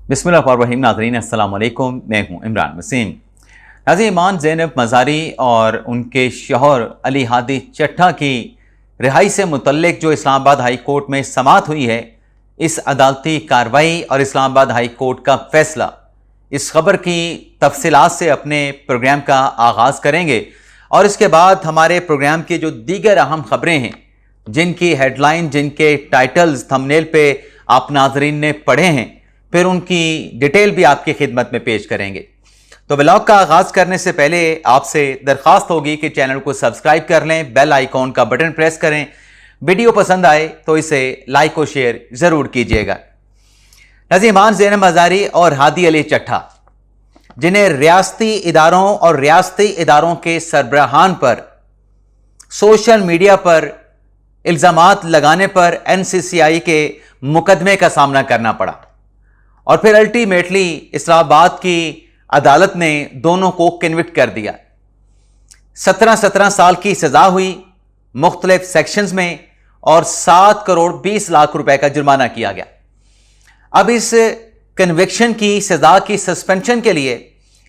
बिस्मिल्लाहिर्रहमानिर्रहीम। नाज़रीन अस्सलाम वालेकुम, मैं हूँ इमरान वसीम। नाज़रीन, ईमान ज़ैनब मज़ारी और उनके शौहर अली हादी चट्टा की रिहाई से मुतल्लिक जो इस्लामाबाद हाई कोर्ट में समाअत हुई है, इस अदालती कार्रवाई और इस्लामाबाद हाई कोर्ट का फैसला, इस खबर की तफसीलात से अपने प्रोग्राम का आगाज़ करेंगे और इसके बाद हमारे प्रोग्राम की जो दीगर अहम खबरें हैं, जिनकी हेडलाइन, जिनके टाइटल्स थंबनेल पे आप नाज़रीन ने पढ़े हैं, फिर उनकी डिटेल भी आपकी खिदमत में पेश करेंगे। तो व्लॉग का आगाज़ करने से पहले आपसे दरख्वास्त होगी कि चैनल को सब्सक्राइब कर लें, बेल आइकॉन का बटन प्रेस करें, वीडियो पसंद आए तो इसे लाइक और शेयर ज़रूर कीजिएगा। नाज़रीन, ईमान ज़ैनब मज़ारी और हादी अली चट्टा, जिन्हें रियासती इदारों और रियासती इदारों के सरबराहान पर सोशल मीडिया पर इल्ज़ामात लगाने पर NCCI के मुकदमे का सामना करना पड़ा और फिर अल्टीमेटली इस्लामाबाद की अदालत ने दोनों को कन्विक्ट कर दिया। 17 साल की सजा हुई मुख्तलिफ सेक्शंस में और 7 करोड़ 20 लाख रुपए का जुर्माना किया गया। अब इस कन्विक्शन की सजा की सस्पेंशन के लिए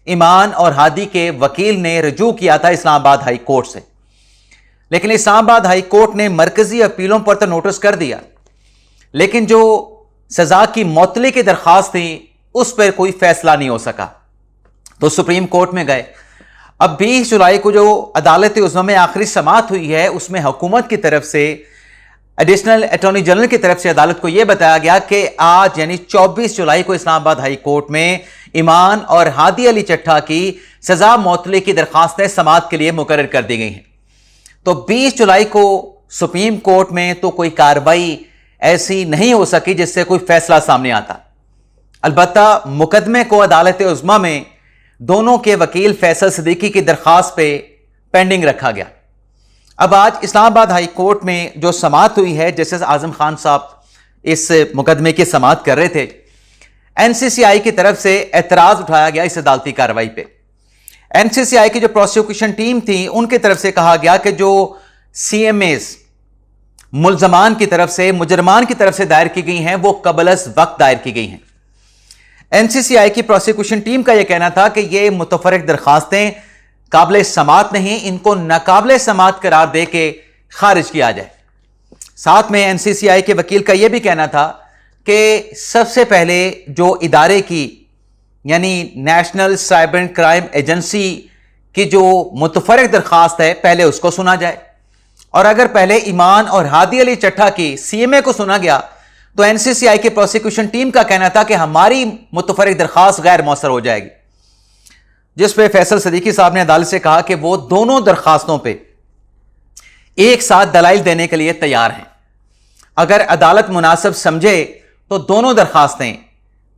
ईमान और हादी के वकील ने रजू किया था इस्लामाबाद हाई कोर्ट से, लेकिन इस्लामाबाद हाई कोर्ट ने मरकजी अपीलों पर तो नोटिस कर दिया, लेकिन जो सजा की मौतली की दरख्वास्त थी उस पर कोई फैसला नहीं हो सका। तो सुप्रीम कोर्ट में गए। अब 20 जुलाई को जो अदालत उज़्मा में आखिरी समाअत हुई है, उसमें हुकूमत की तरफ से, एडिशनल अटॉर्नी जनरल की तरफ से अदालत को यह बताया गया कि आज यानी 24 जुलाई को इस्लामाबाद हाई कोर्ट में ईमान और हादी अली चट्टा की सजा मौतली की दरख्वास्तें समाअत के लिए मुकर्रर कर दी गई हैं। तो 20 जुलाई को सुप्रीम कोर्ट में तो कोई कार्रवाई ऐसी नहीं हो सकी जिससे कोई फैसला सामने आता। अलबत्ता मुकदमे को अदालत उज़्मा में दोनों के वकील फैसल सिद्दीकी की दरख्वास्त पे पेंडिंग रखा गया। अब आज इस्लामाबाद हाई कोर्ट में जो समाअत हुई है, जस्टिस आजम खान साहब इस मुकदमे की समाअत कर रहे थे। NCCI की तरफ से एतराज उठाया गया इस अदालती कार्रवाई पे। NCCI की जो प्रोसिक्यूशन टीम थी, उनकी तरफ से कहा गया कि जो CMAs मुल्जमान की तरफ से, मुजरमान की तरफ से दायर की गई हैं, वो कबल वक्त दायर की गई हैं। NCCI की प्रोसिक्यूशन टीम का यह कहना था कि ये मुतफरक दरखास्तें काबिल समाअत नहीं, इनको नाकाबिल समाअत करार दे के खारिज किया जाए। साथ में NCCI के वकील का यह भी कहना था कि सबसे पहले जो इदारे की यानी नेशनल साइबर क्राइम एजेंसी की जो मुतफरक दरखास्त है, पहले उसको सुना जाए, और अगर पहले ईमान और हादी अली चट्टा की CMA को सुना गया तो NCCI के प्रोसिक्यूशन टीम का कहना था कि हमारी मुतफरक दरखास्त गैर मौसर हो जाएगी, जिस पे फैसल सिद्दीकी साहब ने अदालत से कहा कि वो दोनों दरखास्तों पे एक साथ दलाइल देने के लिए तैयार हैं। अगर अदालत मुनासिब समझे तो दोनों दरखास्तें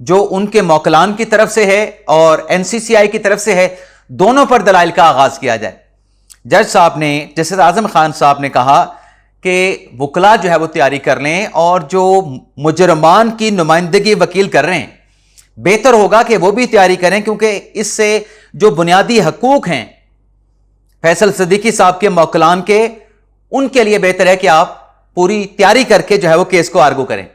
जो उनके मौकलान की तरफ से है और NCCI की तरफ से है, दोनों पर दलाइल का आगाज किया जाए। जज साहब ने, जस्टिस आजम खान साहब ने कहा कि वकला जो है वो तैयारी कर लें और जो मुजरमान की नुमाइंदगी वकील कर रहे हैं, बेहतर होगा कि वो भी तैयारी करें, क्योंकि इससे जो बुनियादी हकूक हैं फैसल सिद्दीकी साहब के मौकलान के, उनके लिए बेहतर है कि आप पूरी तैयारी करके जो है वो केस को आर्गू करें।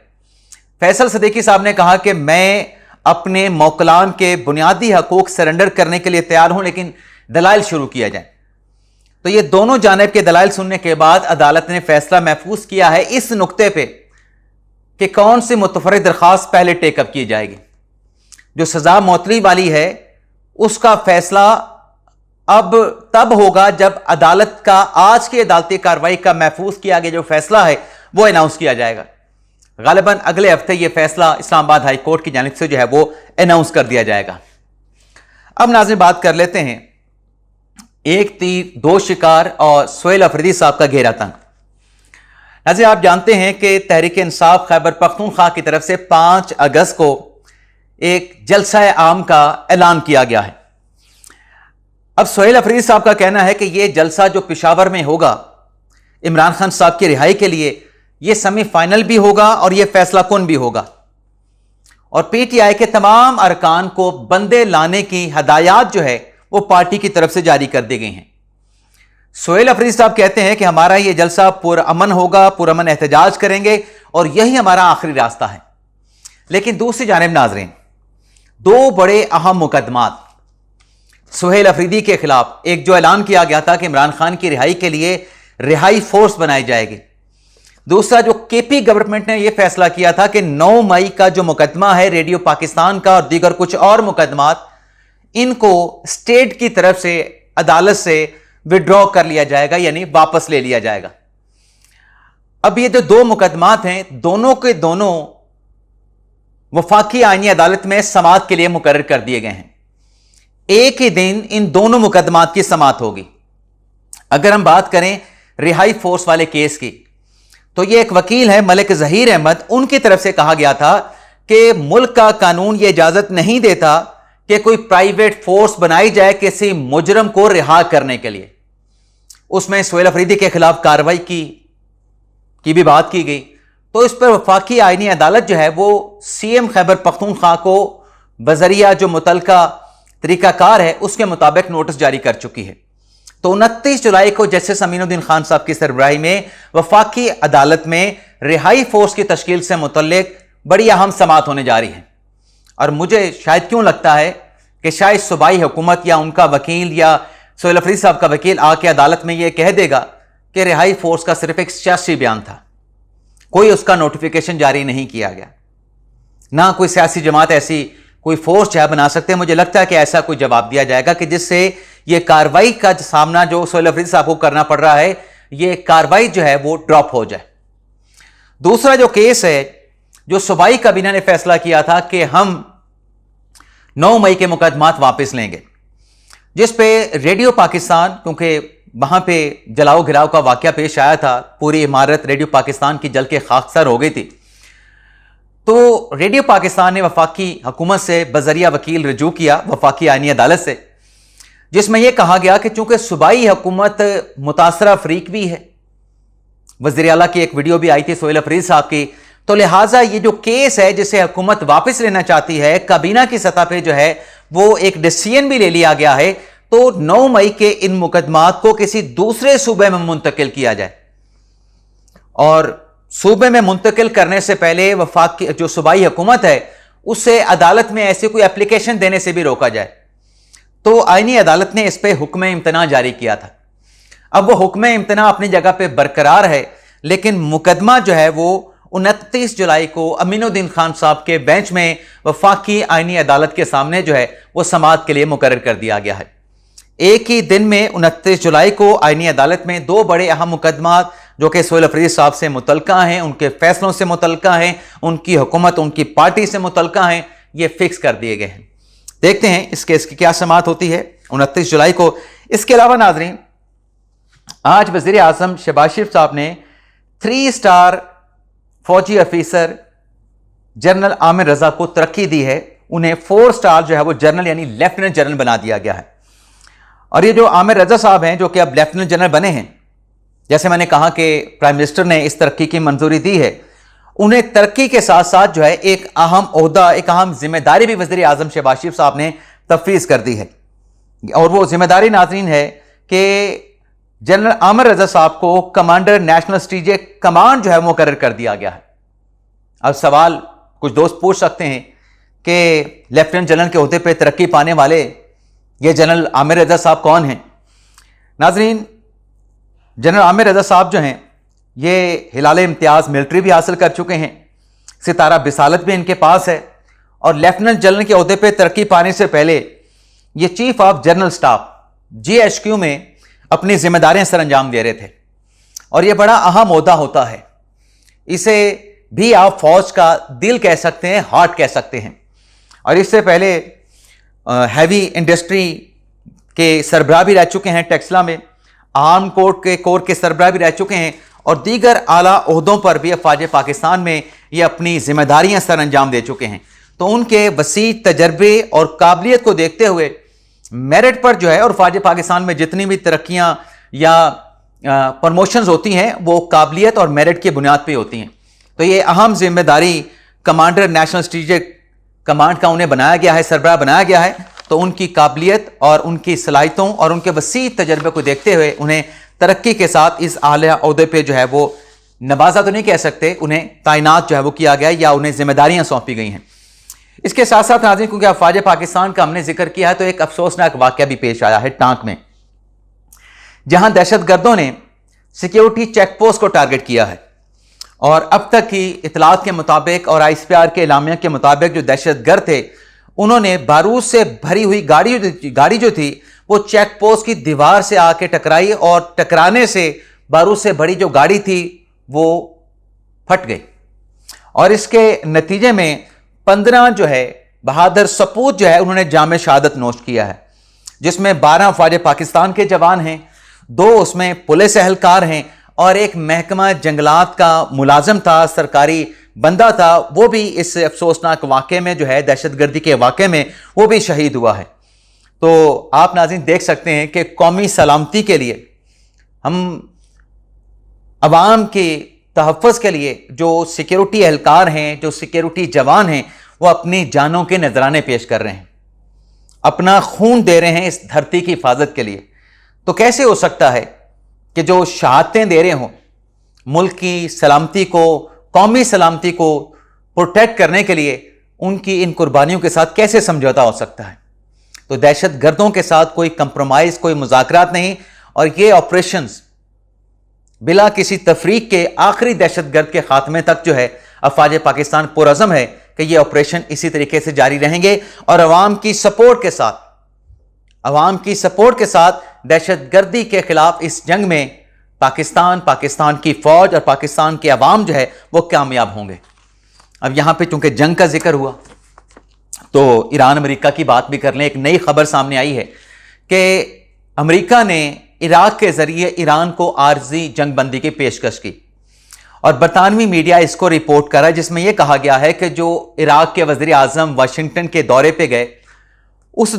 फैसल सिद्दीकी साहब ने कहा कि मैं अपने मौकलान के बुनियादी हकूक सरेंडर करने के लिए तैयार हूं, लेकिन दलाइल शुरू किया जाए। तो ये दोनों जानिब के दलाइल सुनने के बाद अदालत ने फैसला महफूज किया है इस नुक्ते पे कि कौन सी मुतफरक दरखास्त पहले टेकअप की जाएगी। जो सजा मौतली वाली है उसका फैसला अब तब होगा जब अदालत का आज की अदालती कार्रवाई का महफूज किया गया जो फैसला है वो अनाउंस किया जाएगा। गालिबन अगले हफ्ते यह फैसला इस्लामाबाद हाई कोर्ट की जानिब से जो है वो अनाउंस कर दिया जाएगा। अब नाज़रीन, बात कर लेते हैं एक तीर दो शिकार और सुहेल अफरीदी साहब का घेरा तंग। नाज़रीन, आप जानते हैं कि तहरीक इंसाफ खैबर पख्तूनख्वा की तरफ से 5 अगस्त को एक जलसा आम का ऐलान किया गया है। अब सुहेल अफरीदी साहब का कहना है कि यह जलसा जो पेशावर में होगा इमरान खान साहब की रिहाई के लिए, यह सेमीफाइनल भी होगा और यह फैसला कुन भी होगा, और PTI के तमाम अरकान को बंदे लाने की हदायत जो है वो पार्टी की तरफ से जारी कर दी गई हैं। सुहेल अफरीदी साहब कहते हैं कि हमारा यह जलसा पुरअमन होगा, पुरअमन एहतजाज करेंगे और यही हमारा आखिरी रास्ता है। लेकिन दूसरी जानिब नाज़रीन, दो बड़े अहम मुकदमात सुहेल अफरीदी के खिलाफ, एक जो ऐलान किया गया था कि इमरान खान की रिहाई के लिए रिहाई फोर्स बनाई जाएगी, दूसरा जो केपी गवर्नमेंट ने यह फैसला किया था कि 9 मई का जो मुकदमा है रेडियो पाकिस्तान का और दीगर कुछ और मुकदमात, इनको स्टेट की तरफ से अदालत से विड्रॉ कर लिया जाएगा, यानी वापस ले लिया जाएगा। अब ये जो दो मुकदमात हैं, दोनों के दोनों वफाकी आईनी अदालत में समाअत के लिए मुकर्रर कर दिए गए हैं। एक ही दिन इन दोनों मुकदमात की समाअत होगी। अगर हम बात करें रिहाई फोर्स वाले केस की, तो ये एक वकील है मलिक जहीर अहमद, उनकी तरफ से कहा गया था कि मुल्क का कानून ये इजाजत नहीं देता कि कोई प्राइवेट फोर्स बनाई जाए किसी मुजरम को रिहा करने के लिए। उसमें सुहेल अफरीदी के खिलाफ कार्रवाई की भी बात की गई। तो इस पर वफाकी आईनी अदालत जो है वो सीएम खैबर पख्तूनख्वा को बजरिया जो मुतलका तरीकाकार है उसके मुताबिक नोटिस जारी कर चुकी है। तो 29 जुलाई को जस्टिस अमीनुद्दीन खान साहब की सरबराही में वफाकी अदालत में रिहाई फोर्स की तश्कील से मुतल्लिक बड़ी अहम समाअत होने जा रही है। और मुझे शायद क्यों लगता है कि शायद सूबाई हुकूमत या उनका वकील या सुहेल अफरीदी साहब का वकील आके अदालत में यह कह देगा कि रिहाई फोर्स का सिर्फ एक सियासी बयान था, कोई उसका नोटिफिकेशन जारी नहीं किया गया, ना कोई सियासी जमात ऐसी कोई फोर्स चाहे बना सकते हैं। मुझे लगता है कि ऐसा कोई जवाब दिया जाएगा कि जिससे ये कार्रवाई का सामना जो सुहेल अफरीदी साहब को करना पड़ रहा है, ये कार्रवाई जो है वो ड्रॉप हो जाए। दूसरा जो केस है, जो सूबाई काबीना ने फैसला किया था कि हम 9 मई के मुकदमात वापस लेंगे, जिस पे रेडियो पाकिस्तान, क्योंकि वहां पे जलाओ घिराव का वाकया पेश आया था, पूरी इमारत रेडियो पाकिस्तान की जल के खाकसर हो गई थी, तो रेडियो पाकिस्तान ने वफाकी हुकूमत से बजरिया वकील रजू किया वफाकी आईनी अदालत से, जिसमें यह कहा गया कि चूंकि सूबाई हुकूमत मुतासरा फरीक भी है, वज़ीर आला की एक वीडियो भी आई थी सुहेल अफरीदी साहब की, तो लिहाजा ये जो केस है जिसे हुकूमत वापस लेना चाहती है, काबीना की सतह पे जो है वो एक डिसीजन भी ले लिया गया है, तो 9 मई के इन मुकदमात को किसी दूसरे सूबे में मुंतकिल किया जाए। और सूबे में मुंतकिल करने से पहले वफाक की जो सूबाई हुकूमत है उससे अदालत में ऐसी कोई एप्लीकेशन देने से भी रोका जाए। तो आईनी अदालत ने इस पर हुक्म इम्तना जारी किया था। अब वो हुक्म इम्तना अपनी जगह पे बरकरार है, लेकिन मुकदमा जो है वो 29 जुलाई को अमीनुद्दीन खान साहब के बेंच में वफाकी आईनी अदालत के सामने जो है वो समाअत के लिए मुकर्रर कर दिया गया है। एक ही दिन में 29 जुलाई को आईनी अदालत में दो बड़े अहम मुकदमात जो कि सुहेल अफरीदी साहब से मुतलका हैं, उनके फैसलों से मुतलका हैं, उनकी हुकूमत, उनकी पार्टी से मुतलका हैं, ये फिक्स कर दिए गए हैं। देखते हैं इस केस की क्या समाअत होती है 29 जुलाई को। इसके अलावा नाजरीन, आज वज़ीर आज़म शहबाज शरीफ साहब ने 3 स्टार फौजी अफीसर जनरल आमिर रजा को तरक्की दी है। उन्हें 4 स्टार जो है वो जनरल यानी लेफ्टिनेंट जनरल बना दिया गया है। और ये जो आमिर रजा साहब हैं जो कि अब लेफ्टिनेंट जनरल बने हैं, जैसे मैंने कहा कि प्राइम मिनिस्टर ने इस तरक्की की मंजूरी दी है, उन्हें तरक्की के साथ साथ जो है एक अहम ओहदा, एक अहम जिम्मेदारी भी वज़ीर आज़म शहबाज शरीफ साहब ने तफवीज़ कर दी है। और वो जिम्मेदारी नाज़रीन है कि जनरल आमिर रजा साहब को कमांडर नेशनल स्ट्रेटेजिक कमांड जो है मुकर्रर कर दिया गया है। अब सवाल कुछ दोस्त पूछ सकते हैं कि लेफ्टिनेंट जनरल के ओहदे पे तरक्की पाने वाले ये जनरल आमिर रजा साहब कौन हैं? नाजरीन, जनरल आमिर रजा साहब जो हैं ये हिलाल इम्तियाज़ मिलिट्री भी हासिल कर चुके हैं, सितारा बिसालत भी इनके पास है, और लेफ्टिनेंट जनरल के ओहदे पे तरक्की पाने से पहले ये chief of general staff GHQ में अपनी जिम्मेदारियां सर अंजाम दे रहे थे। और ये बड़ा अहम ओहदा होता है, इसे भी आप फौज का दिल कह सकते हैं, हार्ट कह सकते हैं। और इससे पहले हैवी इंडस्ट्री के सरबराह भी रह चुके हैं टेक्सला में, आर्म कोर के सरबराह भी रह चुके हैं, और दीगर आला ओहदों पर भी अफवाज पाकिस्तान में ये अपनी जिम्मेदारियां सर अंजाम दे चुके हैं। तो उनके वसी तजर्बे और काबिलियत को देखते हुए मेरिट पर जो है, और अफवाज पाकिस्तान में जितनी भी तरक्कियां या प्रमोशंस होती हैं वो काबिलियत और मेरिट की बुनियाद पे होती हैं। तो ये अहम जिम्मेदारी कमांडर नेशनल स्ट्रेटेजिक कमांड का उन्हें बनाया गया है, सरबराह बनाया गया है। तो उनकी काबिलियत और उनकी सलाहियतों और उनके वसी तजर्बे को देखते हुए उन्हें तरक्की के साथ इस आला ओहदे पे जो है वो नवाजा तो नहीं कह सकते, उन्हें तैनात जो है वो किया गया या उन्हें जिम्मेदारियां सौंपी गई हैं। اس کے ساتھ ساتھ ناظرین کیونکہ افواج پاکستان کا ہم نے ذکر کیا ہے تو ایک افسوسناک واقعہ بھی پیش آیا ہے ٹانک میں، جہاں دہشت گردوں نے سیکیورٹی چیک پوسٹ کو ٹارگٹ کیا ہے، اور اب تک کی اطلاعات کے مطابق اور آئی ایس پی آر کے اعلامیہ کے مطابق جو دہشت گرد تھے انہوں نے بارود سے بھری ہوئی گاڑی جو تھی وہ چیک پوسٹ کی دیوار سے آ کے ٹکرائی، اور ٹکرانے سے بارود سے بھری جو گاڑی تھی وہ پھٹ گئی، اور اس کے نتیجے میں 15 جو ہے بہادر سپوت جو ہے انہوں نے جام شہادت نوش کیا ہے، جس میں 12 افواج پاکستان کے جوان ہیں، 2 اس میں پولیس اہلکار ہیں، اور ایک محکمہ جنگلات کا ملازم تھا، سرکاری بندہ تھا، وہ بھی اس افسوسناک واقعے میں جو ہے دہشت گردی کے واقعے میں وہ بھی شہید ہوا ہے۔ تو آپ ناظرین دیکھ سکتے ہیں کہ قومی سلامتی کے لیے، ہم عوام کے تحفظ کے لیے جو سیکیورٹی اہلکار ہیں، جو سیکیورٹی جوان ہیں، وہ اپنی جانوں کے نذرانے پیش کر رہے ہیں، اپنا خون دے رہے ہیں اس دھرتی کی حفاظت کے لیے۔ تو کیسے ہو سکتا ہے کہ جو شہادتیں دے رہے ہوں ملک کی سلامتی کو، قومی سلامتی کو پروٹیکٹ کرنے کے لیے، ان کی ان قربانیوں کے ساتھ کیسے سمجھوتا ہو سکتا ہے؟ تو دہشت گردوں کے ساتھ کوئی کمپرومائز، کوئی مذاکرات نہیں، اور یہ آپریشنز بلا کسی تفریق کے آخری دہشت گرد کے خاتمے تک جو ہے افواج پاکستان پرعزم ہے کہ یہ آپریشن اسی طریقے سے جاری رہیں گے، اور عوام کی سپورٹ کے ساتھ دہشت گردی کے خلاف اس جنگ میں پاکستان کی فوج اور پاکستان کے عوام جو ہے وہ کامیاب ہوں گے۔ اب یہاں پہ چونکہ جنگ کا ذکر ہوا تو ایران امریکہ کی بات بھی کر لیں۔ ایک نئی خبر سامنے آئی ہے کہ امریکہ نے عراق کے ذریعے ایران کو عارضی جنگ بندی کی پیشکش کی، اور برطانوی میڈیا اس کو رپورٹ کر رہا ہے، جس میں یہ کہا گیا ہے کہ جو عراق کے وزیر اعظم واشنگٹن کے دورے پہ گئے، اس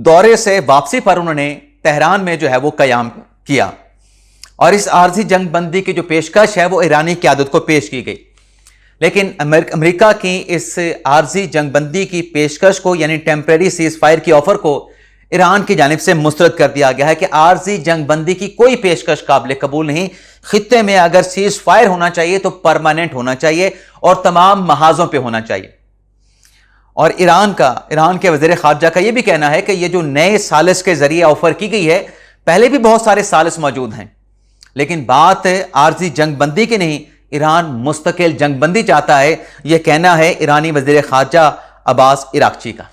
دورے سے واپسی پر انہوں نے تہران میں جو ہے وہ قیام کیا، اور اس عارضی جنگ بندی کی جو پیشکش ہے وہ ایرانی قیادت کو پیش کی گئی، لیکن امریکہ کی اس عارضی جنگ بندی کی پیشکش کو، یعنی ٹیمپریری سیز فائر کی آفر کو، ایران کی جانب سے مسترد کر دیا گیا ہے کہ عارضی جنگ بندی کی کوئی پیشکش قابل قبول نہیں، خطے میں اگر سیز فائر ہونا چاہیے تو پرماننٹ ہونا چاہیے اور تمام محاذوں پہ ہونا چاہیے۔ اور ایران کے وزیر خارجہ کا یہ بھی کہنا ہے کہ یہ جو نئے ثالث کے ذریعے آفر کی گئی ہے، پہلے بھی بہت سارے ثالث موجود ہیں، لیکن بات عارضی جنگ بندی کی نہیں، ایران مستقل جنگ بندی چاہتا ہے، یہ کہنا ہے ایرانی وزیر خارجہ عباس عراقچی کا۔